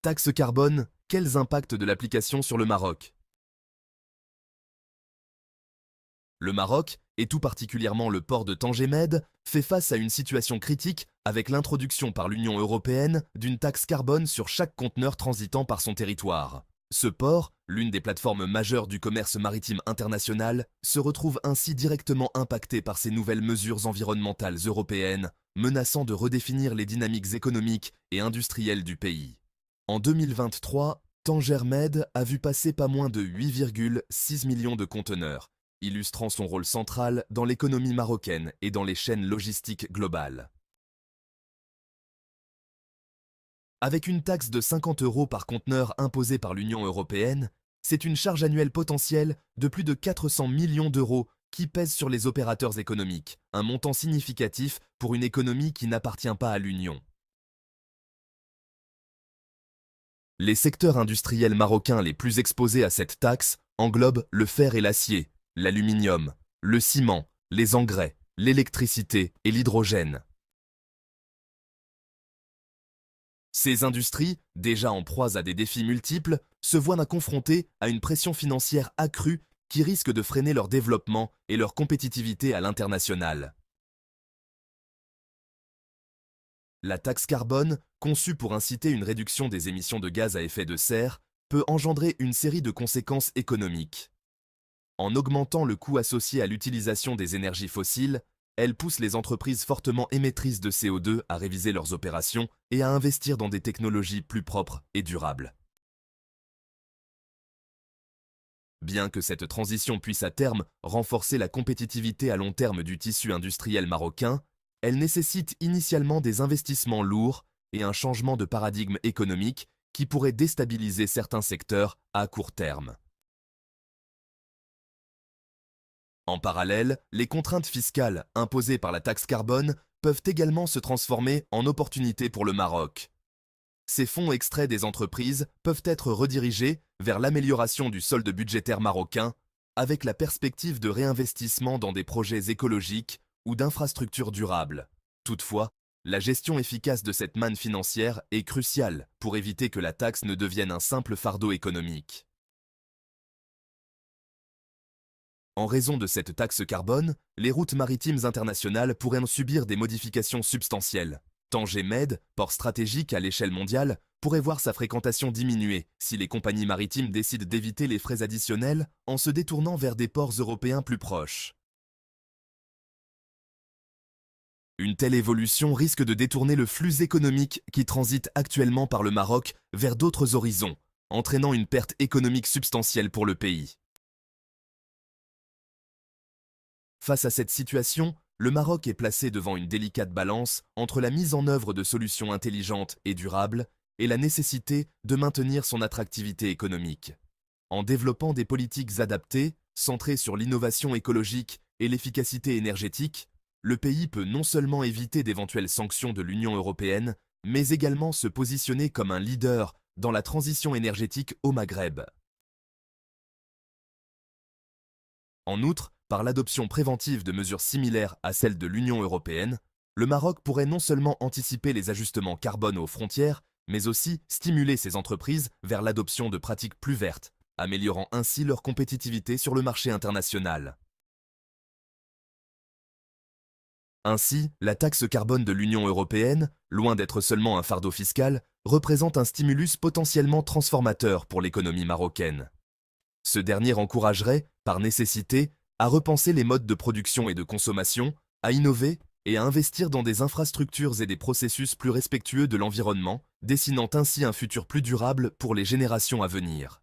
Taxe carbone, quels impacts de l'application sur le Maroc? Le Maroc, et tout particulièrement le port de Tanger Med, fait face à une situation critique avec l'introduction par l'Union européenne d'une taxe carbone sur chaque conteneur transitant par son territoire. Ce port, l'une des plateformes majeures du commerce maritime international, se retrouve ainsi directement impacté par ces nouvelles mesures environnementales européennes, menaçant de redéfinir les dynamiques économiques et industrielles du pays. En 2023, Tanger Med a vu passer pas moins de 8,6 millions de conteneurs, illustrant son rôle central dans l'économie marocaine et dans les chaînes logistiques globales. Avec une taxe de 50 € par conteneur imposée par l'Union européenne, c'est une charge annuelle potentielle de plus de 400 millions d'euros qui pèse sur les opérateurs économiques, un montant significatif pour une économie qui n'appartient pas à l'Union. Les secteurs industriels marocains les plus exposés à cette taxe englobent le fer et l'acier, l'aluminium, le ciment, les engrais, l'électricité et l'hydrogène. Ces industries, déjà en proie à des défis multiples, se voient confrontées à une pression financière accrue qui risque de freiner leur développement et leur compétitivité à l'international. La taxe carbone, conçue pour inciter une réduction des émissions de gaz à effet de serre, peut engendrer une série de conséquences économiques. En augmentant le coût associé à l'utilisation des énergies fossiles, elle pousse les entreprises fortement émettrices de CO2 à réviser leurs opérations et à investir dans des technologies plus propres et durables. Bien que cette transition puisse à terme renforcer la compétitivité à long terme du tissu industriel marocain, elle nécessite initialement des investissements lourds et un changement de paradigme économique qui pourrait déstabiliser certains secteurs à court terme. En parallèle, les contraintes fiscales imposées par la taxe carbone peuvent également se transformer en opportunités pour le Maroc. Ces fonds extraits des entreprises peuvent être redirigés vers l'amélioration du solde budgétaire marocain avec la perspective de réinvestissement dans des projets écologiques ou d'infrastructures durables. Toutefois, la gestion efficace de cette manne financière est cruciale pour éviter que la taxe ne devienne un simple fardeau économique. En raison de cette taxe carbone, les routes maritimes internationales pourraient en subir des modifications substantielles. Tanger Med, port stratégique à l'échelle mondiale, pourrait voir sa fréquentation diminuer si les compagnies maritimes décident d'éviter les frais additionnels en se détournant vers des ports européens plus proches. Une telle évolution risque de détourner le flux économique qui transite actuellement par le Maroc vers d'autres horizons, entraînant une perte économique substantielle pour le pays. Face à cette situation, le Maroc est placé devant une délicate balance entre la mise en œuvre de solutions intelligentes et durables et la nécessité de maintenir son attractivité économique. En développant des politiques adaptées, centrées sur l'innovation écologique et l'efficacité énergétique, le pays peut non seulement éviter d'éventuelles sanctions de l'Union européenne, mais également se positionner comme un leader dans la transition énergétique au Maghreb. En outre, par l'adoption préventive de mesures similaires à celles de l'Union européenne, le Maroc pourrait non seulement anticiper les ajustements carbone aux frontières, mais aussi stimuler ses entreprises vers l'adoption de pratiques plus vertes, améliorant ainsi leur compétitivité sur le marché international. Ainsi, la taxe carbone de l'Union européenne, loin d'être seulement un fardeau fiscal, représente un stimulus potentiellement transformateur pour l'économie marocaine. Ce dernier encouragerait, par nécessité, à repenser les modes de production et de consommation, à innover et à investir dans des infrastructures et des processus plus respectueux de l'environnement, dessinant ainsi un futur plus durable pour les générations à venir.